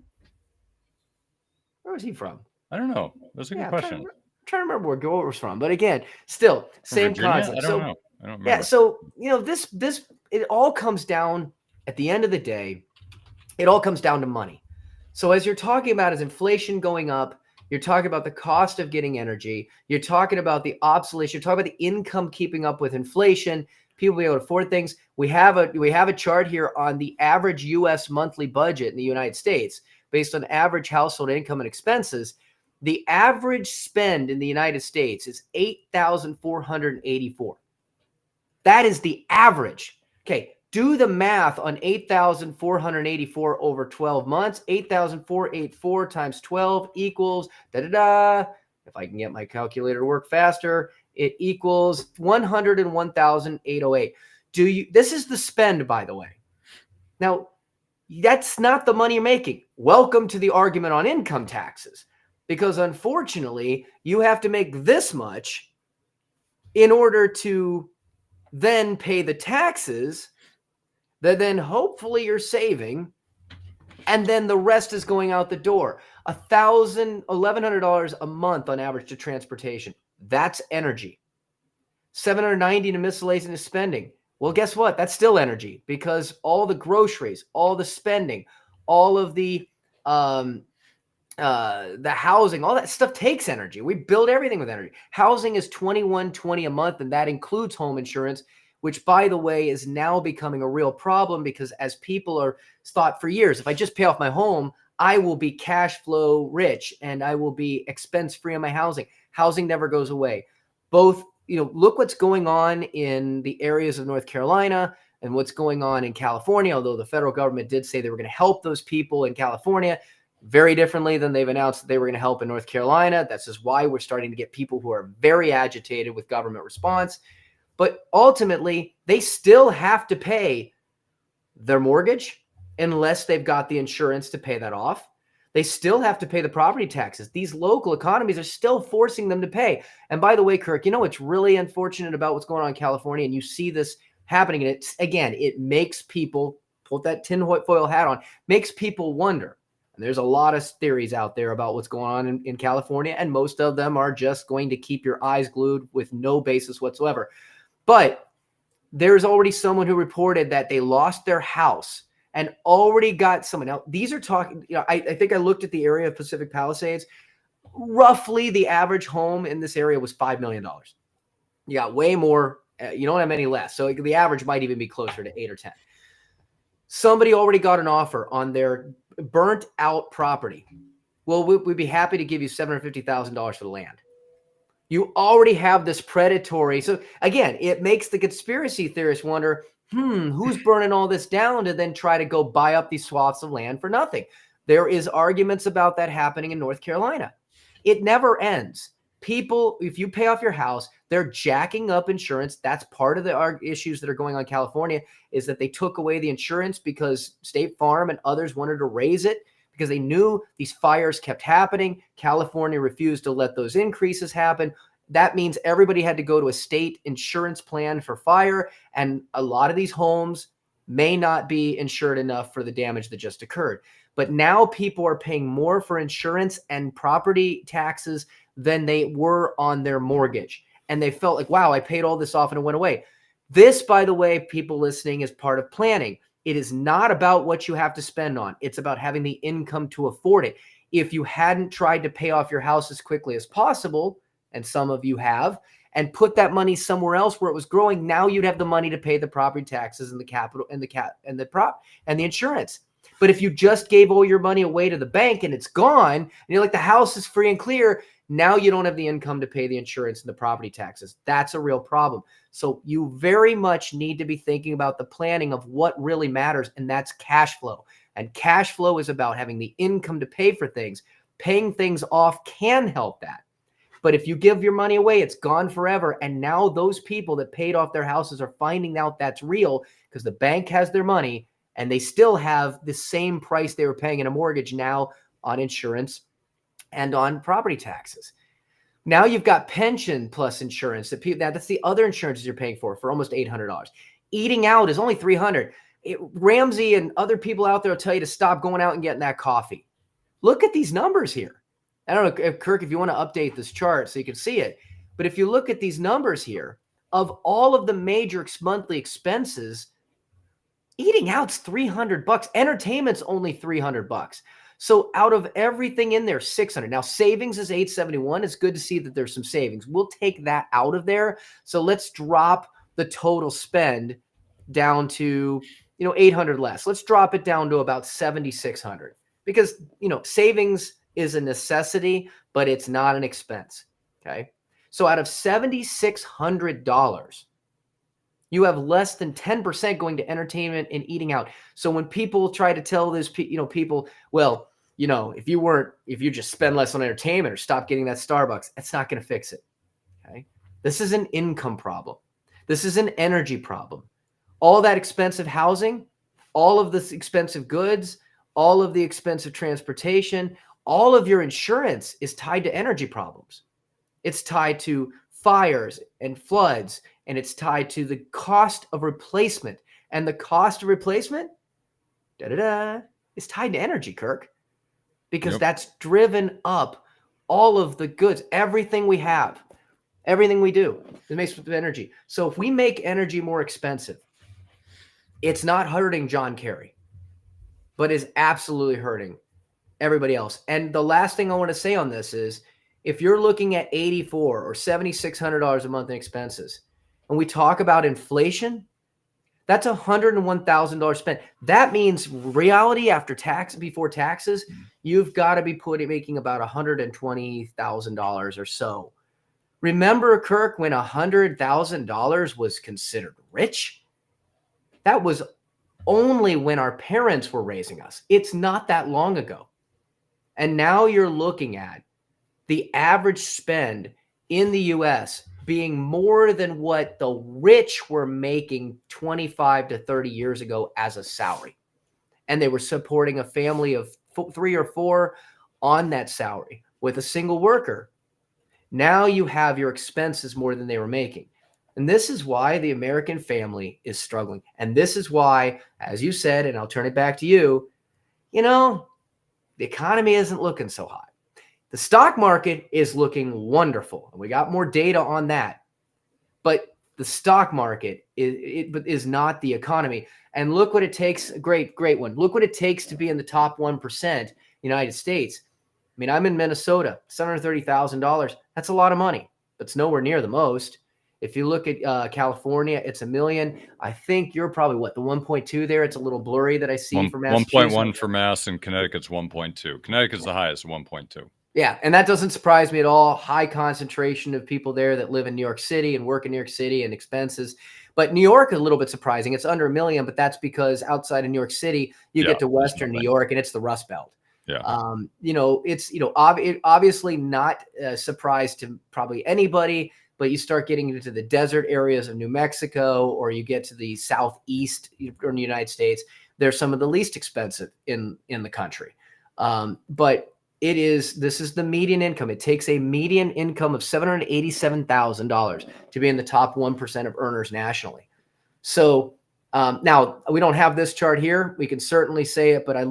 Where was he from? I don't know. That's a good question. I'm trying to remember where Gore was from. But again, still, same concept. I don't know. I don't remember. Yeah, so, this it all comes down, at the end of the day, it all comes down to money. So as you're talking about, is inflation going up, you're talking about the cost of getting energy, you're talking about the obsolescence, you're talking about the income keeping up with inflation, people being able to afford things. We have a chart here on the average U.S. monthly budget in the United States based on average household income and expenses. The average spend in the United States is $8,484. That is the average. Okay, do the math on 8,484 over 12 months. 8,484 times 12 equals da-da-da. If I can get my calculator to work faster, it equals 101,808. This is the spend, by the way. Now, that's not the money you're making. Welcome to the argument on income taxes, because unfortunately, you have to make this much in order to then pay the taxes that then hopefully you're saving, and then the rest is going out the door. $1,100 a month on average to transportation. That's energy. $790 to miscellaneous spending. Well, guess what? That's still energy, because all the groceries, all the spending, all of the housing, all that stuff takes energy. We build everything with energy. Housing is $21.20 a month, and that includes home insurance, which, by the way, is now becoming a real problem, because as people are thought for years, if I just pay off my home, I will be cash flow rich and I will be expense free on my housing. Housing never goes away. Both, look what's going on in the areas of North Carolina and what's going on in California, although the federal government did say they were going to help those people in California. very differently than they've announced that they were going to help in North Carolina. That's just why we're starting to get people who are very agitated with government response. But ultimately, they still have to pay their mortgage unless they've got the insurance to pay that off. They still have to pay the property taxes. These local economies are still forcing them to pay. And by the way, Kirk, you know what's really unfortunate about what's going on in California, and you see this happening, and it's, again, it makes people, put that tinfoil hat on, makes people wonder. And there's a lot of theories out there about what's going on in California, and most of them are just going to keep your eyes glued with no basis whatsoever. But there's already someone who reported that they lost their house and already got someone. Now, these are talking, I think I looked at the area of Pacific Palisades. Roughly the average home in this area was $5 million. You got way more. You don't have any less. So the average might even be closer to 8 or 10. Somebody already got an offer on their burnt out property. Well, we'd be happy to give you $750,000 for the land. You already have this predatory. So again, it makes the conspiracy theorists wonder, who's burning all this down to then try to go buy up these swaths of land for nothing? There is arguments about that happening in North Carolina. It never ends. People, if you pay off your house, they're jacking up insurance. That's part of the issues that are going on in California, is that they took away the insurance because State Farm and others wanted to raise it because they knew these fires kept happening. California refused to let those increases happen. That means everybody had to go to a state insurance plan for fire, and a lot of these homes may not be insured enough for the damage that just occurred. But now people are paying more for insurance and property taxes than they were on their mortgage. And they felt like, wow, I paid all this off and it went away. This, by the way, people listening, is part of planning. It is not about what you have to spend on. It's about having the income to afford it. If you hadn't tried to pay off your house as quickly as possible, and some of you have, and put that money somewhere else where it was growing, now you'd have the money to pay the property taxes and the capital and the insurance. But if you just gave all your money away to the bank and it's gone, and you're like, the house is free and clear, now you don't have the income to pay the insurance and the property taxes. That's a real problem. So you very much need to be thinking about the planning of what really matters, and that's cash flow. And cash flow is about having the income to pay for things. Paying things off can help that. But if you give your money away, it's gone forever. And now those people that paid off their houses are finding out that's real because the bank has their money and they still have the same price they were paying in a mortgage now on insurance and on property taxes. Now you've got pension plus insurance. That's the other insurances you're paying for almost $800. Eating out is only $300. Ramsey and other people out there will tell you to stop going out and getting that coffee. Look at these numbers here. I don't know, Kirk, if you want to update this chart so you can see it. But if you look at these numbers here, of all of the major monthly expenses, eating out's $300. Entertainment's only $300. So out of everything in there, $600. Now savings is $871. It's good to see that there's some savings. We'll take that out of there. So let's drop the total spend down to, $800 less. Let's drop it down to about $7,600 because, savings is a necessity, but it's not an expense. Okay. So out of $7,600, you have less than 10% going to entertainment and eating out. So when people try to tell this, people, well, if you just spend less on entertainment or stop getting that Starbucks, that's not going to fix it. Okay. This is an income problem. This is an energy problem. All that expensive housing, all of this expensive goods, all of the expensive transportation, all of your insurance is tied to energy problems. It's tied to fires and floods, and it's tied to the cost of replacement. And the cost of replacement, is tied to energy, Kirk, because that's driven up all of the goods, everything we have, everything we do. It makes with energy. So if we make energy more expensive, it's not hurting John Kerry, but is absolutely hurting everybody else. And the last thing I want to say on this is, if you're looking at $8,400 or $7,600 a month in expenses, and we talk about inflation, that's $101,000 spent. That means reality after tax, before taxes, you've got to be making about $120,000 or so. Remember, Kirk, when $100,000 was considered rich? That was only when our parents were raising us. It's not that long ago. And now you're looking at the average spend in the US being more than what the rich were making 25 to 30 years ago as a salary. And they were supporting a family of 3 or 4 on that salary with a single worker. Now you have your expenses more than they were making. And this is why the American family is struggling. And this is why, as you said, and I'll turn it back to you, the economy isn't looking so hot. The stock market is looking wonderful. And we got more data on that. But the stock market is not the economy. And look what it takes. Great one. Look what it takes to be in the top 1% United States. I mean, I'm in Minnesota, $730,000. That's a lot of money, but it's nowhere near the most. If you look at California, it's $1 million. I think you're probably the 1.2 there. It's a little blurry that I see for Massachusetts. 1.1 for Mass, and Connecticut's 1.2. Connecticut's the highest, 1.2. Yeah, and that doesn't surprise me at all. High concentration of people there that live in New York City and work in New York City and expenses. But New York is a little bit surprising. It's under $1 million, but that's because outside of New York City, you get to Western New York and it's the Rust Belt. Yeah. It's obviously not a surprise to probably anybody, but you start getting into the desert areas of New Mexico, or you get to the southeast or in the United States, they're some of the least expensive in the country. But this is the median income. It takes a median income of $787,000 to be in the top 1% of earners nationally. So now we don't have this chart here. We can certainly say it, but I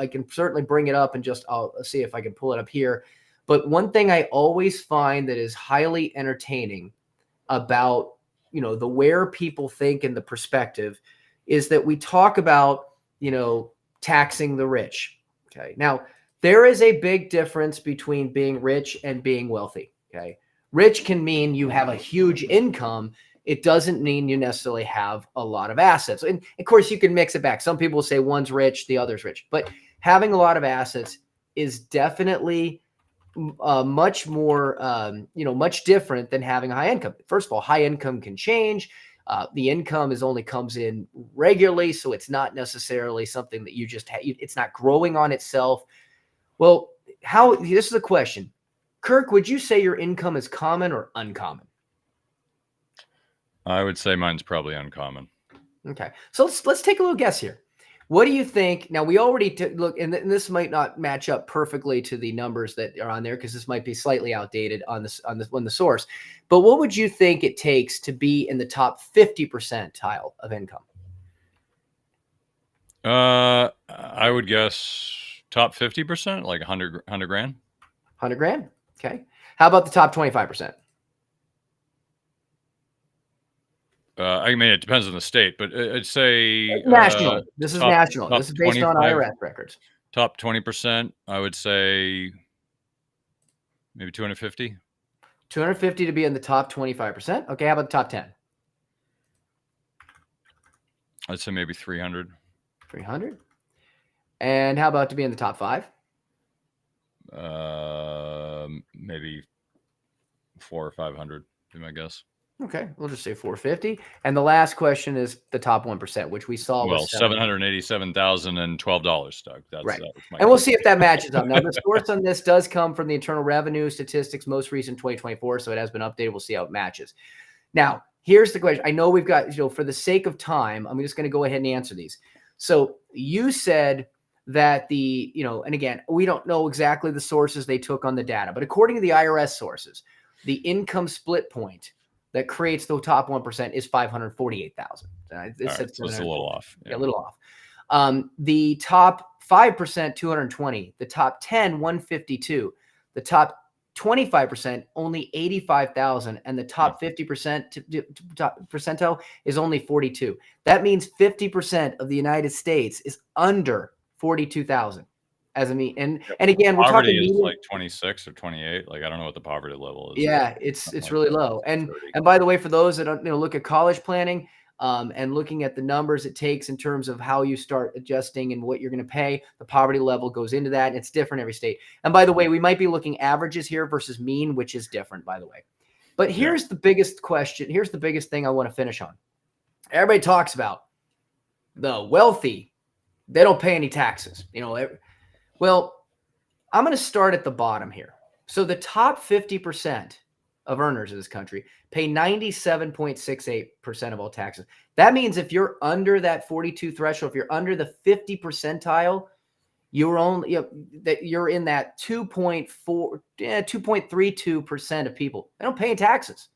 can certainly bring it up and I'll see if I can pull it up here. But one thing I always find that is highly entertaining about, the where people think and the perspective is that we talk about, taxing the rich. Okay. Now there is a big difference between being rich and being wealthy. Okay. Rich can mean you have a huge income. It doesn't mean you necessarily have a lot of assets. And of course you can mix it back. Some people say one's rich, the other's rich, but having a lot of assets is definitely much more, much different than having a high income. First of all, high income can change. The income only comes in regularly. So it's not necessarily something that you just it's not growing on itself. Well, this is a question. Kirk, would you say your income is common or uncommon? I would say mine's probably uncommon. Okay. So let's take a little guess here. What do you think? Now we already look, and this might not match up perfectly to the numbers that are on there because this might be slightly outdated on the source. But what would you think it takes to be in the top 50 percentile of income? I would guess top 50%, like 100 grand. 100 grand. Okay. How about the top 25%? I mean, it depends on the state, but I'd say national. This is national. This is based on IRS records. Top 20%, I would say maybe 250. 250 to be in the top 25%. Okay, how about the top 10? I'd say maybe 300. 300. And how about to be in the top 5? Maybe 400 or 500, be my guess. Okay, we'll just say 450. And the last question is the top 1%, which we saw was $787,012, Doug. That's right. And we'll see if that matches up. Now, the source on this does come from the Internal Revenue Statistics, most recent 2024, so it has been updated. We'll see how it matches. Now, here's the question. I know we've got, for the sake of time, I'm just going to go ahead and answer these. So you said that and again, we don't know exactly the sources they took on the data, but according to the IRS sources, the income split point that creates the top 1% is 548,000. It's a little off. Yeah, a little off. The top 5%, 220. The top 10, 152. The top 25%, only 85,000, and the top 50% percentile is only 42. That means 50% of the United States is under 42,000. And again, we're talking poverty is like 26 or 28. Like I don't know what the poverty level is. Yeah, it's really low. And by the way, for those that don't look at college planning and looking at the numbers it takes in terms of how you start adjusting and what you're going to pay, the poverty level goes into that. And it's different every state. And by the way, we might be looking averages here versus mean, which is different, by the way. But here's the biggest question. Here's the biggest thing I want to finish on. Everybody talks about the wealthy. They don't pay any taxes. Well, I'm going to start at the bottom here. So the top 50% of earners in this country pay 97.68% of all taxes. That means if you're under that 42 threshold, if you're under the 50 percentile, you're only that you're in that 2.32% of people. They don't pay taxes.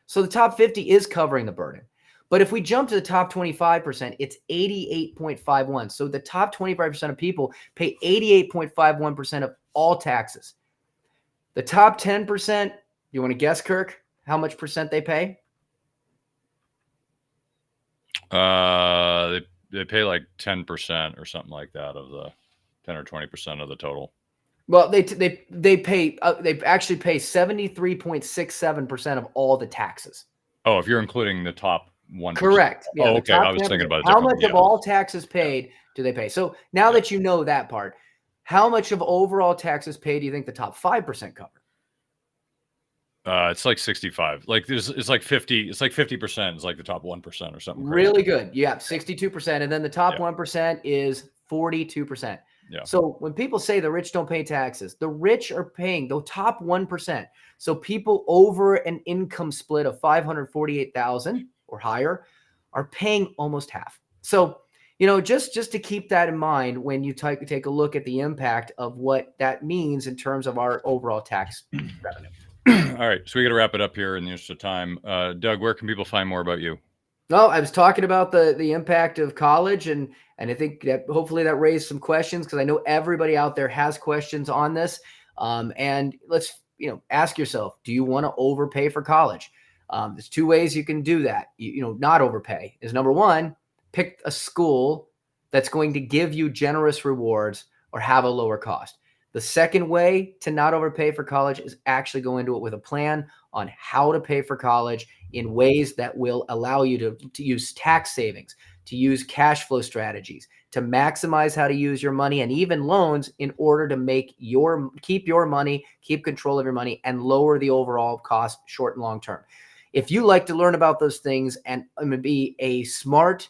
So the top 50 is covering the burden. But if we jump to the top 25%, it's 88.51. So the top 25% of people pay 88.51% of all taxes. The top 10%, you want to guess, Kirk, how much percent they pay? They pay like 10% or something like that of the 10 or 20% of the total. Well, they actually pay 73.67% of all the taxes. Oh, if you're including the top 1%. Correct. Yeah, oh, okay. I was 10%. thinking about it. How much of all taxes paid do they pay? So now that you know that part, how much of overall taxes paid do you think the top 5% cover? It's like 65. Like it's like 50. It's like 50%. It's like the top 1% or something. Really good. Yeah, 62%, and then the top 1% is 42%. Yeah. So when people say the rich don't pay taxes, the rich are paying the top 1%. So people over an income split of 548,000 or higher are paying almost half. So, just to keep that in mind when you take a look at the impact of what that means in terms of our overall tax revenue. All right, so we got to wrap it up here in the interest of time. Doug, where can people find more about you? No, I was talking about the impact of college, and I think that hopefully that raised some questions, because I know everybody out there has questions on this. And let's ask yourself, do you want to overpay for college? There's two ways you can do that. Not overpay is number one, pick a school that's going to give you generous rewards or have a lower cost. The second way to not overpay for college is actually go into it with a plan on how to pay for college in ways that will allow you to use tax savings, to use cash flow strategies, to maximize how to use your money, and even loans in order to keep your money, keep control of your money, and lower the overall cost short and long term. If you like to learn about those things and be a smart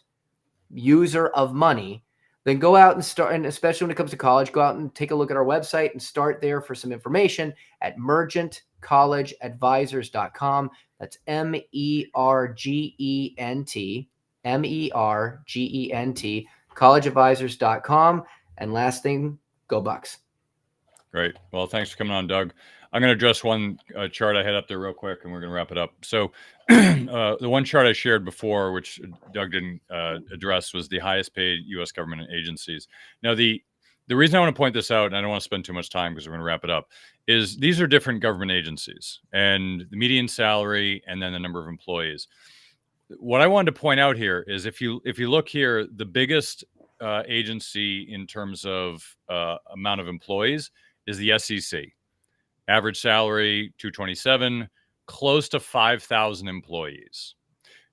user of money, then go out and start, and especially when it comes to college, go out and take a look at our website and start there for some information at mergentcollegeadvisors.com. That's MERGENT, collegeadvisors.com. And last thing, go Bucks. Great. Well, thanks for coming on, Doug. I'm going to address one chart I had up there real quick, and we're going to wrap it up. So the one chart I shared before, which Doug didn't address, was the highest paid U.S. government agencies. Now, the reason I want to point this out, and I don't want to spend too much time because we're going to wrap it up, is these are different government agencies, and the median salary and then the number of employees. What I wanted to point out here is if you look here, the biggest agency in terms of amount of employees is the SEC. Average salary, $227, close to 5,000 employees.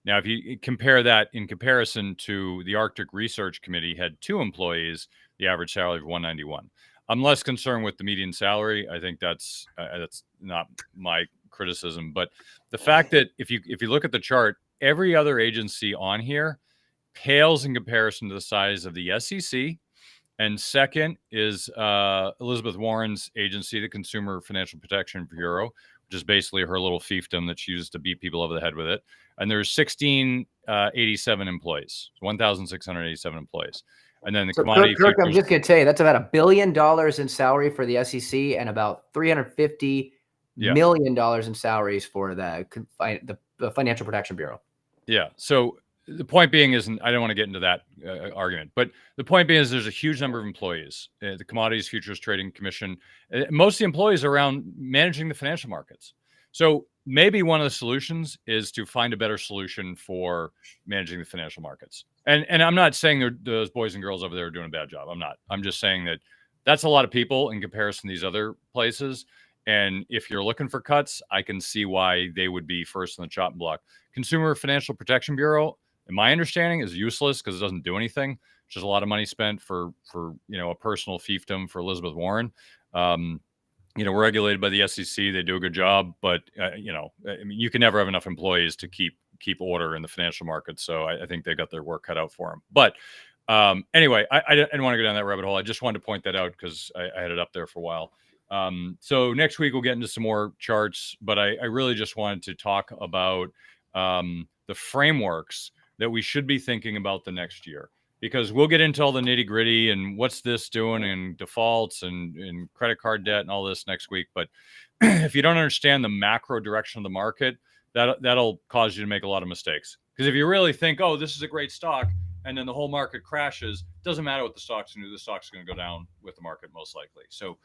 Now, if you compare that in comparison to the Arctic Research Committee had 2 employees, the average salary of $191. I'm less concerned with the median salary. I think that's not my criticism, but the fact that if you look at the chart, every other agency on here pales in comparison to the size of the SEC. And second is Elizabeth Warren's agency, the Consumer Financial Protection Bureau, which is basically her little fiefdom that she used to beat people over the head with it. And there's 1,687 employees, 1,687 employees. And then the commodity Kirk, futures, I'm just going to tell you, that's about $1 billion in salary for the SEC and about $350 million in salaries for the Financial Protection Bureau. Yeah. So the point being isn't, I don't want to get into that argument, but the point being is there's a huge number of employees. The Commodities Futures Trading Commission, most of the employees are around managing the financial markets. So maybe one of the solutions is to find a better solution for managing the financial markets. And I'm not saying those boys and girls over there are doing a bad job. I'm not. I'm just saying that that's a lot of people in comparison to these other places. And if you're looking for cuts, I can see why they would be first on the chopping block. Consumer Financial Protection Bureau, in my understanding, is useless because it doesn't do anything. It's just a lot of money spent for a personal fiefdom for Elizabeth Warren. We're regulated by the SEC. They do a good job, but you can never have enough employees to keep order in the financial markets. So I think they got their work cut out for them. But Anyway, I didn't want to go down that rabbit hole. I just wanted to point that out because I had it up there for a while. So next week we'll get into some more charts, but I really just wanted to talk about the frameworks that we should be thinking about the next year, because we'll get into all the nitty gritty and what's this doing and defaults and credit card debt and all this next week. But if you don't understand the macro direction of the market, that'll cause you to make a lot of mistakes. Because if you really think, oh, this is a great stock, and then the whole market crashes, doesn't matter what the stock's going to do. The stock's going to go down with the market most likely. So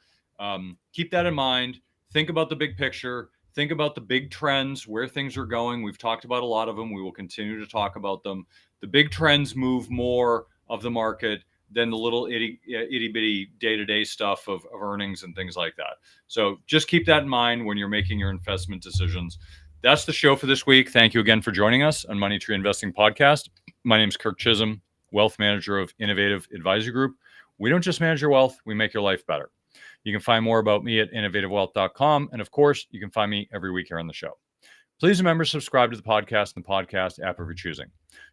keep that in mind. Think about the big picture. Think about the big trends, where things are going. We've talked about a lot of them. We will continue to talk about them. The big trends move more of the market than the little itty bitty day-to-day stuff of earnings and things like that. So just keep that in mind when you're making your investment decisions. That's the show for this week. Thank you again for joining us on Money Tree Investing Podcast. My name is Kirk Chisholm, wealth manager of Innovative Advisor Group. We don't just manage your wealth, we make your life better. You can find more about me at innovativewealth.com. And of course, you can find me every week here on the show. Please remember to subscribe to the podcast in the podcast app of your choosing.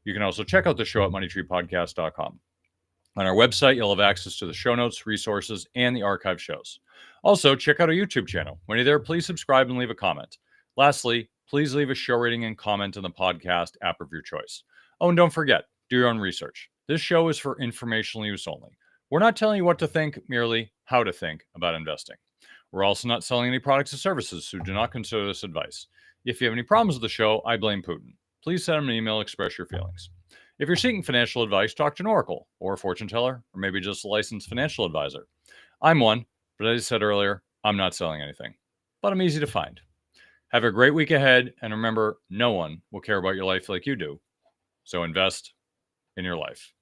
You can also check out the show at moneytreepodcast.com. On our website, you'll have access to the show notes, resources, and the archive shows. Also, check out our YouTube channel. When you're there, please subscribe and leave a comment. Lastly, please leave a show rating and comment in the podcast app of your choice. Oh, and don't forget, do your own research. This show is for informational use only. We're not telling you what to think, merely how to think about investing. We're also not selling any products or services, so do not consider this advice. If you have any problems with the show, I blame Putin. Please send him an email, express your feelings. If you're seeking financial advice, talk to an oracle or a fortune teller, or maybe just a licensed financial advisor. I'm one, but as I said earlier, I'm not selling anything. But I'm easy to find. Have a great week ahead, and remember, no one will care about your life like you do. So invest in your life.